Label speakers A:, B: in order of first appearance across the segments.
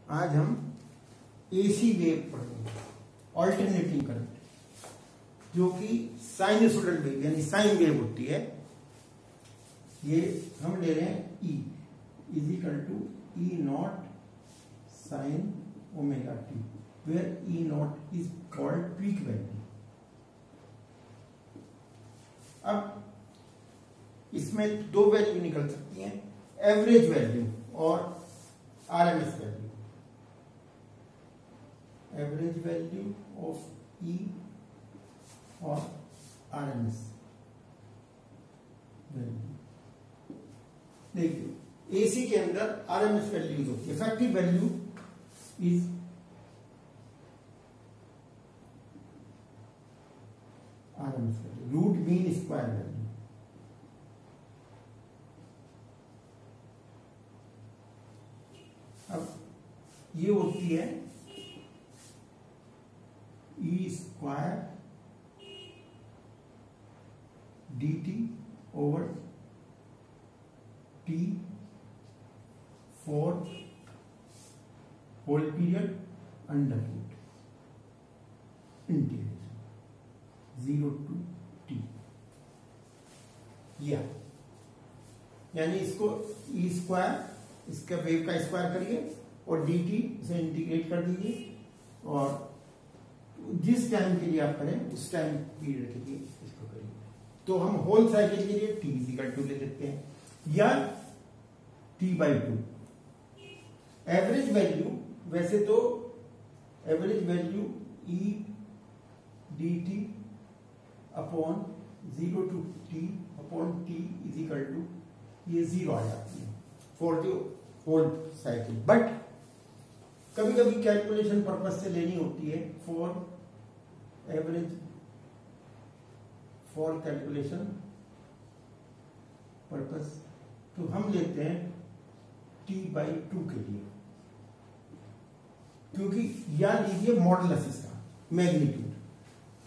A: आज हम AC wave पढ़ेंगे, ऑल्टरनेटिंग करंट, जो कि साइनसोइडल वेव यानी साइन वेव होती है। ये हम ले रहे हैं E is equal to E naught sine omega T, where E naught is called peak value. अब इसमें दो वैल्यू निकल सकती हैं, एवरेज वैल्यू और RMS value. Average value of E और आरएमएस वैल्यू। देखिए एसी के अंदर आरएमएस वैल्यूज होती है। Effective value is RMS value, root mean square value. अब ये होती है E square D T over T for whole period under root integration 0 to t। यानी इसको ई स्क्वायर, इसका वेव का स्क्वायर करिए और डी टी इसे इंटीग्रेट कर दीजिए, और जिस टाइम के लिए आप करें उस टाइम पीरियड के लिए इसको करिए। तो हम होल साइकिल के लिए टी इक्वल टू ले लेते हैं, या t/2। एवरेज वैल्यू, वैसे तो average value E D T upon 0 to t upon t is equal to ये 0 आ जाती है for the whole cycle. But कभी कभी कैलकुलेशन पर्पज से लेनी होती है for average, for calculation purpose, तो हम लेते हैं t/2 के लिए, क्योंकि या लीजिए मॉडुलस इसका मैग्नीट्यूड,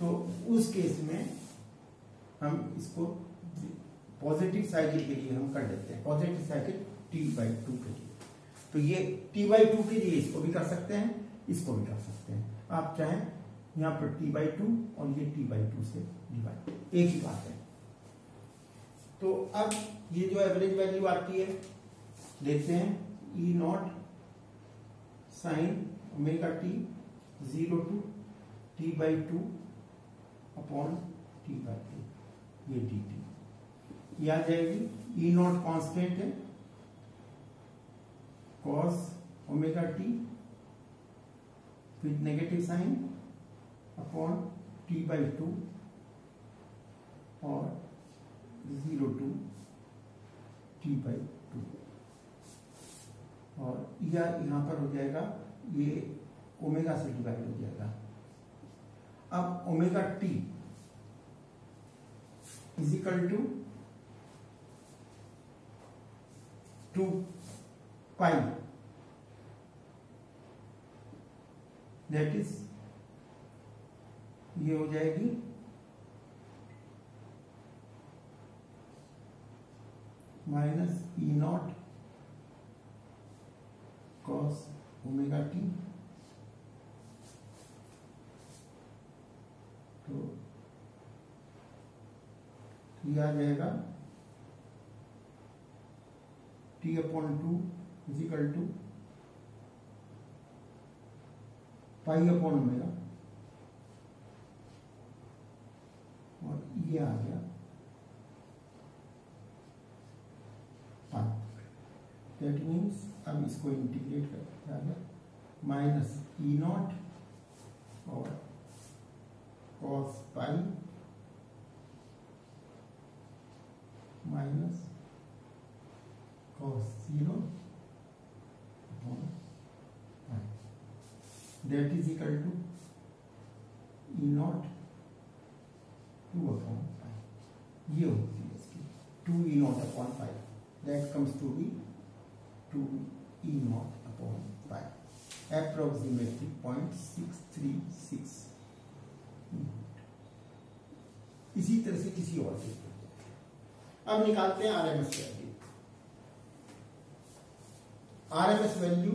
A: तो उस केस में हम इसको पॉजिटिव साइकिल के लिए हम कर लेते हैं, पॉजिटिव साइकिल t/2 के लिए। तो ये t/2 के लिए इसको भी कर सकते हैं, इसको भी कर सकते हैं। आप चाहें यहां पर t/2 और ये t/2 से डिवाइड, एक ही बात है। तो अब ये जो एवरेज वैल्यू आती है देखते हैं, E naught sine omega T 0 to t/2 upon t/2, ये dt। ये आ जाएगी, ई नॉट कांस्टेंट है, cos omega T with negative sine upon t/2 और 0 to t/2, और यहां पर हो जाएगा, ये ओमेगा से डिवाइड हो जाएगा। अब omega T is equal to 2 pi, that is ये हो जाएगी minus E not cos omega T, तो ये आ जाएगा t/2 is equal to pi upon omega, और ये आ गया पाई। दैट मीन्स अब इसको इंटीग्रेट करते हैं, माइनस ई नॉट और cos pi minus cos 0 upon pi, that is equal to E naught 2 upon pi। ये होती है इसकी 2 E naught upon pi, that comes to be 2 E naught upon pi, approximately 0.636। इसी तरह से किसी और के, अब निकालते हैं आरएमएस वैल्यू। आरएमएस वैल्यू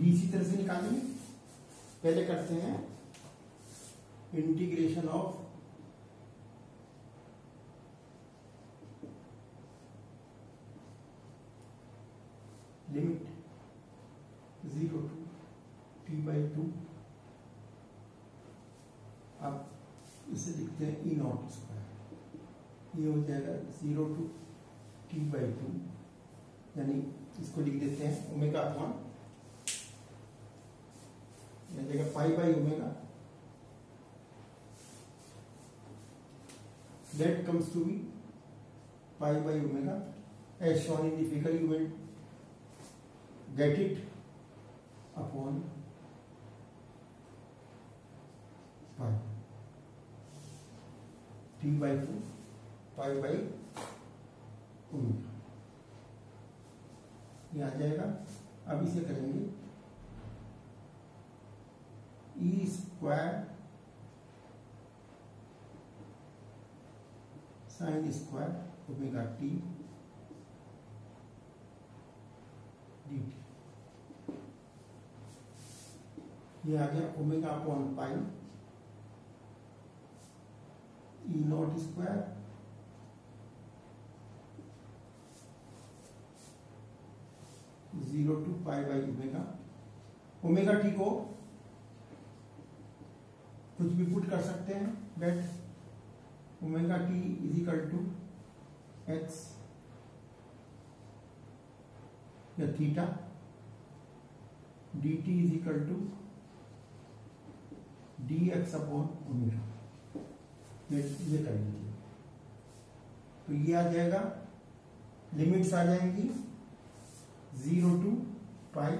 A: भी इसी तरह से निकालेंगे। पहले करते हैं integration of limit 0 to t/2। अब इसे लिखते हैं ई नॉट स्क्वायर, ये हो जाएगा 0 to t/2, यानी इसको लिख देते हैं ओमेगा अपॉन जगह π/ω, that comes to be π/ω as shown in the figure. You will get it upon pi, t/2 π/ω, ये आ जाएगा। अब इसे करेंगे E square sine square omega T D T, ये आ गया omega upon pi E naught square zero to π/ω। Omega T को कुछ भी पुट कर सकते हैं, that omega T is equal to X या theta, D T is equal to D X upon omega, ये कर लीजिए। तो ये आ जाएगा, लिमिट्स आ जाएंगी 0 to pi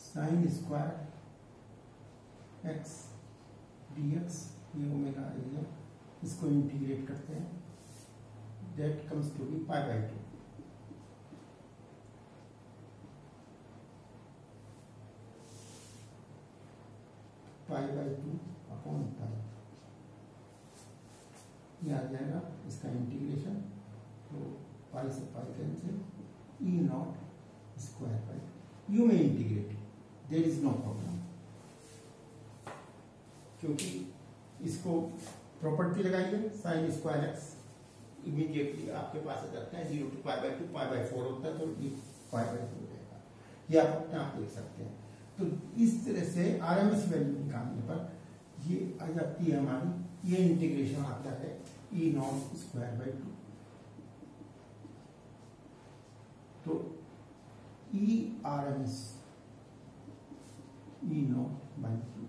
A: sine square X D X, ये ओमेगा एरिया, इसको इंटीग्रेट करते हैं, that comes to be π/2। π/2 upon pi, ये आ जाएगा इसका इंटीग्रेशन। तो पाई से pi cancel, E naught square pi. U में integrate, there is no problem, क्योंकि इसको प्रॉपर्टी लगाइए साइन स्क्वायर एक्स, इमीडिएटली आपके पास आ जाता है 0 to π/2 π/4 होता है, तो ये π/2 रहेगा। ये आप अपने आप देख सकते हैं। तो इस तरह से आरएमएस वैल्यू निकालने पर ये आ जाती है हमारी, ये इंटीग्रेशन आता है ई नॉट स्क्वायर/2। तो E RMS E not by 2,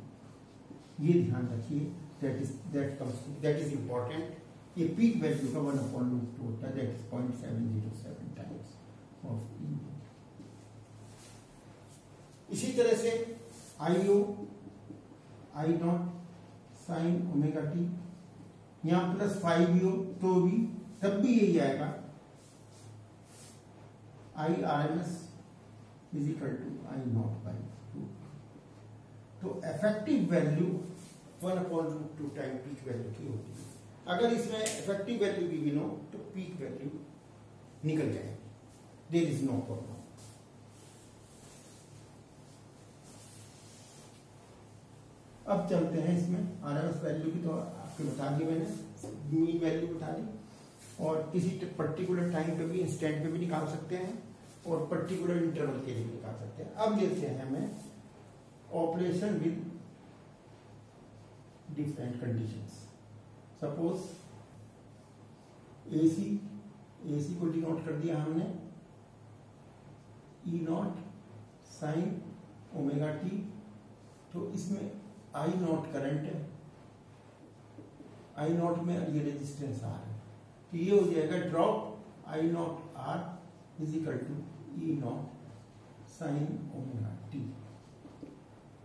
A: ये ध्यान रखिए, दैट इज इंपॉर्टेंट। ये पीक वैल्यू का 1/√2 होता है, that is 0.707 times of E. इसी तरह से IO I not sine omega T, यहां प्लस 5 हो तो भी तब भी यही आएगा, I R M S is equal to I not by 2। तो effective value 1/√2 time peak value की होती है। अगर इसमें इफेक्टिव वैल्यू भी गिनो तो पीक वैल्यू निकल जाए, देयर इज नो प्रॉब्लम। अब चलते हैं इसमें आरएमएस वैल्यू की, तो आपको बता दी मैंने, मीन वैल्यू बता दी, और किसी पर्टिकुलर टाइम पे भी, इंस्टेंट पे भी निकाल सकते हैं, और पर्टिकुलर इंटरवल के लिए भी निकाल सकते हैं। अब लेते हैं हमें operation with different conditions. Suppose AC को डिनोट कर दिया हमने ई नॉट साइन ओमेगा टी, तो इसमें आई नॉट करंट है, आई नॉट में ये रेजिस्टेंस आर है, तो ये हो जाएगा drop I naught R is equal to E naught sine omega T.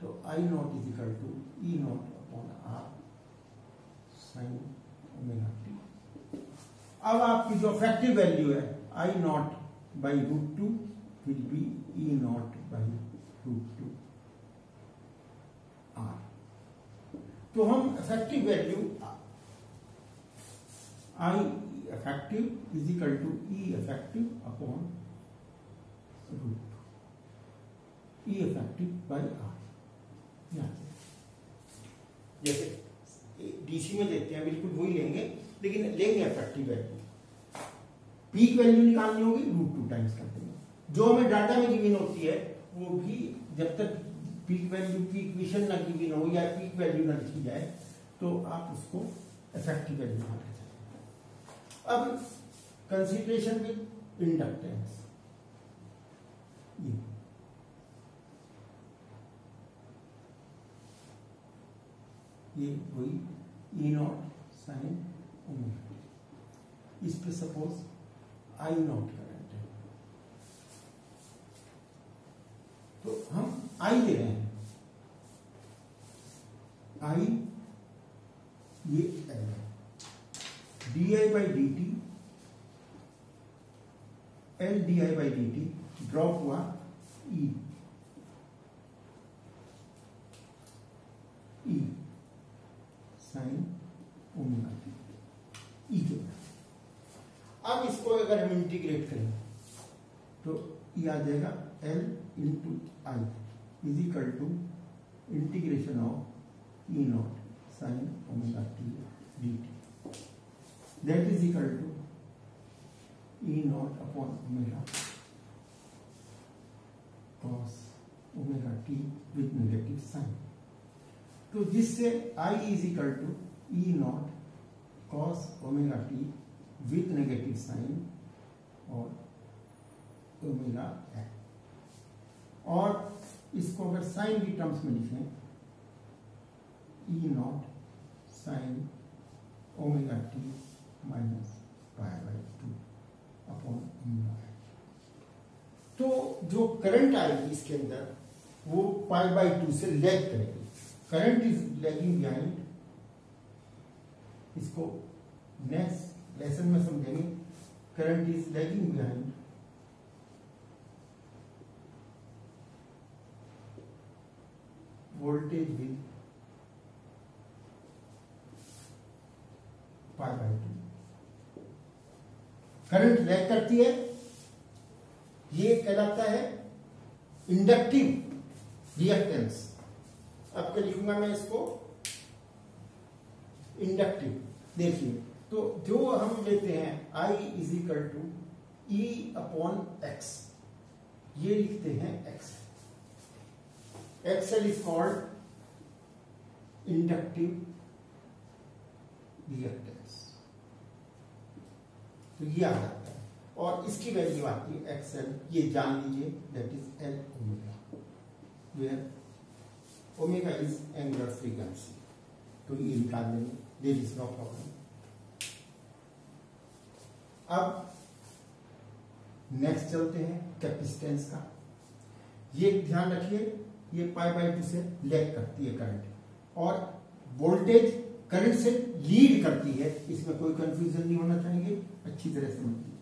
A: तो I naught is equal to E naught upon R sine omega T. अब आपकी जो इफेक्टिव वैल्यू है I not by √2 will be E not by √2 R. तो हम effective value I effective is equal to E effective upon root E effective by R. यहां से जैसे DC में देते हैं बिल्कुल वही लेंगे, लेकिन लेंगे इफेक्टिव वैल्यू। पीक वैल्यू निकालनी होगी, √2 टाइम्स कर देंगे। जो हमें डाटा में गिवन होती है वो भी जब तक पीक वैल्यू की इक्वेशन ना गिवन हो या पीक वैल्यू ना लिखी जाए तो आप उसको इफेक्टिव वैल्यू मान ले जाए। अब कंसिडरेशन विद इंडक्टेंस, ये वही E0 sin ओमेगा, इस पे सपोज I0 करंट है, तो हम I ले रहे हैं, I ये L है, di/dt L di/dt ड्रॉप हुआ E sign omega T E जो। अब इसको अगर हम इंटीग्रेट करें तो ये आ जाएगा L into I is equal to integration of E0 sine omega T D T, that is equal to E0 upon omega cos omega T with negative sine. तो जिससे I is equal to E0 cos omega T with negative sine और omega है। और इसको अगर sign की terms में लिखें, E0 sine omega T minus π/2 upon omega है। तो जो करंट आएगी इसके अंदर वो π/2 से लैग करेगी। करंट इज लैगिंग बिहाइंड, इसको नेक्स्ट लेसन में समझेंगे। Current is lagging behind voltage with π/2। Current lag करती है, ये कहलाता है इंडक्टिव रिएक्टेंस। अब क्या लिखूंगा मैं इसको, इंडक्टिव। देखिए तो जो हम लेते हैं I is equal to E upon X, ये लिखते हैं X. X L is called inductive reactance, तो ये आ जाता है। और इसकी वैल्यू आती है एक्सएल, ये जान लीजिए, that is L omega, where omega is angular frequency. तो ये निकाल देंगे, देयर इज नो प्रॉब्लम। अब नेक्स्ट चलते हैं कैपेसिटेंस का। ये ध्यान रखिए, ये π/2 से लैग करती है करंट, और वोल्टेज करंट से लीड करती है, इसमें कोई कंफ्यूजन नहीं होना चाहिए, अच्छी तरह से समझिए।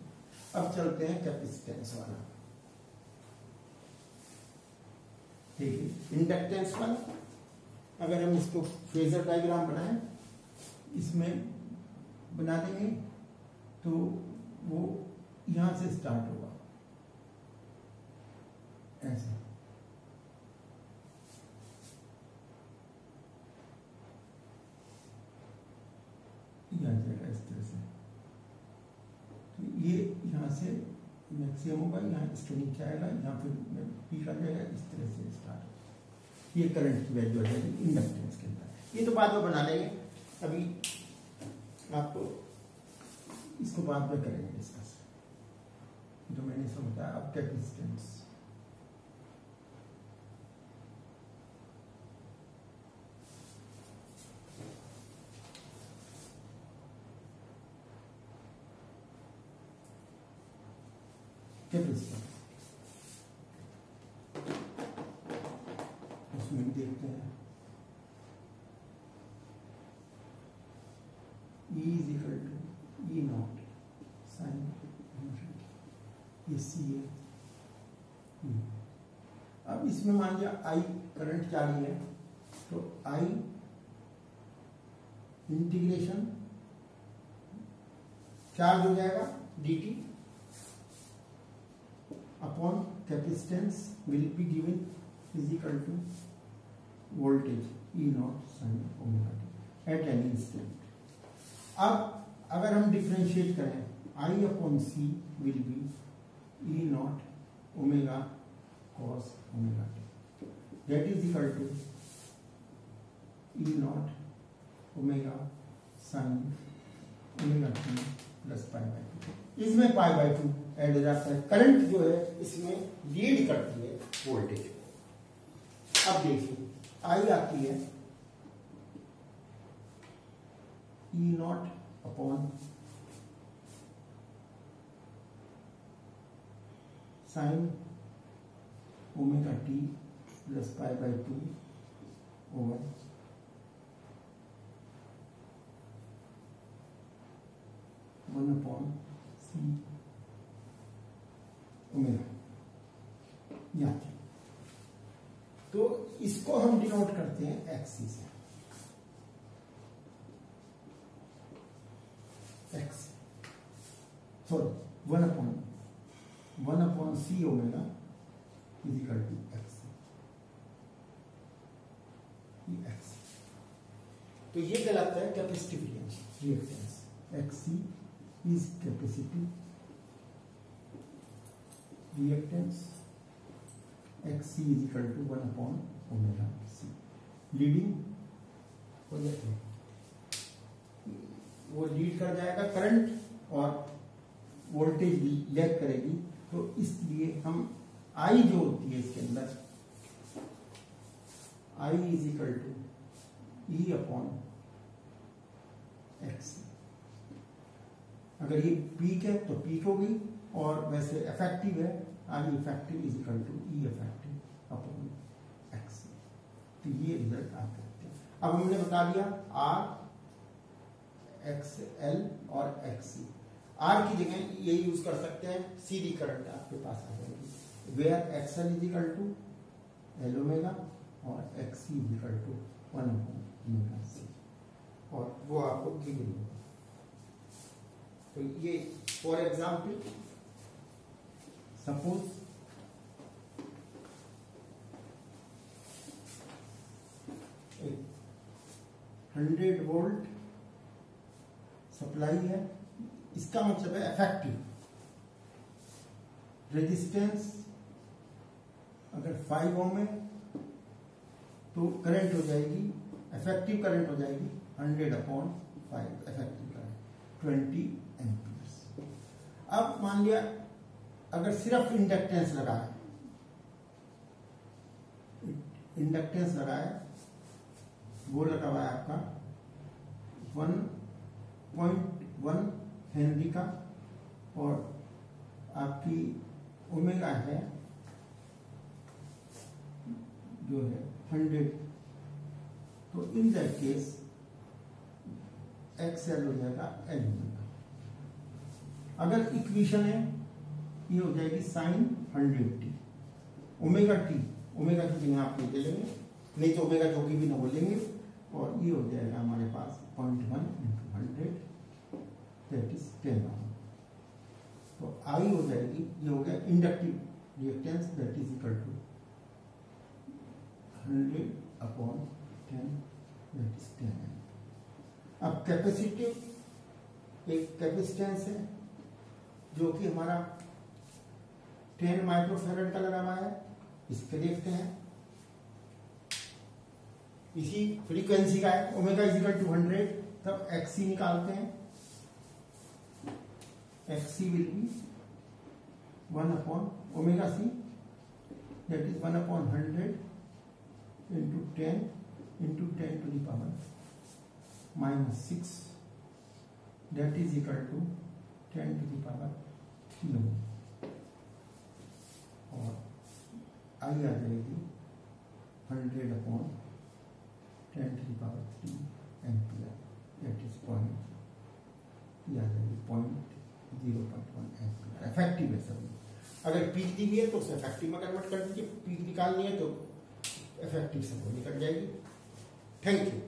A: अब चलते हैं कैपेसिटेंस वाला। ठीक है, इंडक्टेंस वाला अगर हम इसको फेजर डायग्राम बनाएं, इसमें बना देंगे तो वो यहां से स्टार्ट होगा ऐसे, यहां जाएगा इस तरह से। तो ये यहां से मैक्सिमम होगा, यहाँ इसके नीचे आएगा, यहाँ फिर पीक आ जाएगा, इस तरह से स्टार्ट होगा। ये करंट की वैल्यू आ जाएगी इंडक्टेंस के अंदर। ये तो बाद में बना लेंगे, अभी आपको इसको बाद में करेंगे डिस्कस, जो मैंने समझा। अब कैपेसिटेंस, कैपेसिटेंस उसमें देखते हैं। E is equal to E0 sine ये सी है। अब इसमें मान लिया I करंट जारी है, तो I इंटीग्रेशन चार्ज हो जाएगा dt upon capacitance will be given is equal to voltage E not sine omega T at any instant. अब अगर हम डिफ्रेंशिएट करें I upon C will be E not omega cos omega T that is equal to E not omega sine omega T plus pi by two. इसमें pi by to add हो जाता है। Current जो है इसमें lead करती है voltage को। अब देखिए आई आती है E naught upon sine omega T plus pi by two over 1 upon C omega यहाँ। तो इसको हम डिनोट करते हैं एक्सी से, X sorry 1 upon C omega is equal to X. तो ये कहलाता है capacitive reactance. X C is capacitive reactance, XC is equal to 1 upon omega C। Leading हो जाती है, वो लीड कर जाएगा करंट और वोल्टेज भी लैग करेगी। तो इसलिए हम I जो होती है इसके अंदर I is equal to E upon XC। अगर ये पीक है तो पीक हो गई, और वैसे इफेक्टिव है I effective is equal to E effective upon X. तो ये रिजल्ट आप देखते हैं। अब हमने बता दिया आर एक्स एल और एक्स सी। आर की जगह ये यूज कर सकते हैं, सीधी करंट आपके पास आ जाएगी, where X L is equal to L omega और X C is equal to 1 upon omega C, और वो आपको गिवन होगा। तो ये फॉर एग्जाम्पल सपोज एक 100 वोल्ट सप्लाई है, इसका मतलब है इफेक्टिव रेजिस्टेंस अगर 5 ओम है तो करंट हो जाएगी, इफेक्टिव करंट हो जाएगी 100 अपॉन 5, इफेक्टिव करंट 20 एम्पियर्स। अब मान लिया अगर सिर्फ इंडक्टेंस लगा है, इंडक्टेंस लगा है, वो लगा हुआ है आपका 1.1 हेनरी का, और आपकी ओमेगा है जो है 100। तो इन दैट केस एक्सएल हो जाएगा एल ओमेगा। अगर इक्वेशन है ये हो जाएगी sign 100t omega T, omega की जगह आप ले लेंगे, नहीं तो ओमेगा जो की भी ना बोलेंगे, और ये हो जाएगा हमारे पास 0.1 into 100 दैट इज 10 ओम। तो आई हो जाएगी, ये हो गया inductive reactance that is equal to 100 upon 10 that is 10 amp. अब कैपेसिटिव एक कैपेसिटेंस है जो कि हमारा 10 माइक्रोफैरड का लगा हुआ है, इसके देखते हैं, इसी फ्रीक्वेंसी का है, ओमेगा इज इक्वल टू 100, तब एक्सी निकालते हैं, X C will be 1 upon omega C that is 1 upon 100 into 10 to the power -6 that is equal to 10 to the power 3 ohm, और आई आ जाएगी 100 upon 10 to the power 3 ampere that is point, ये आ जाएगी 0.1 ampere. Effective है सभी। अगर peak दी हुई है तो उसे इफेक्टिव में कन्वर्ट कर दीजिए, पीक निकालनी है तो इफेक्टिव से वो निकल जाएगी। Thank you.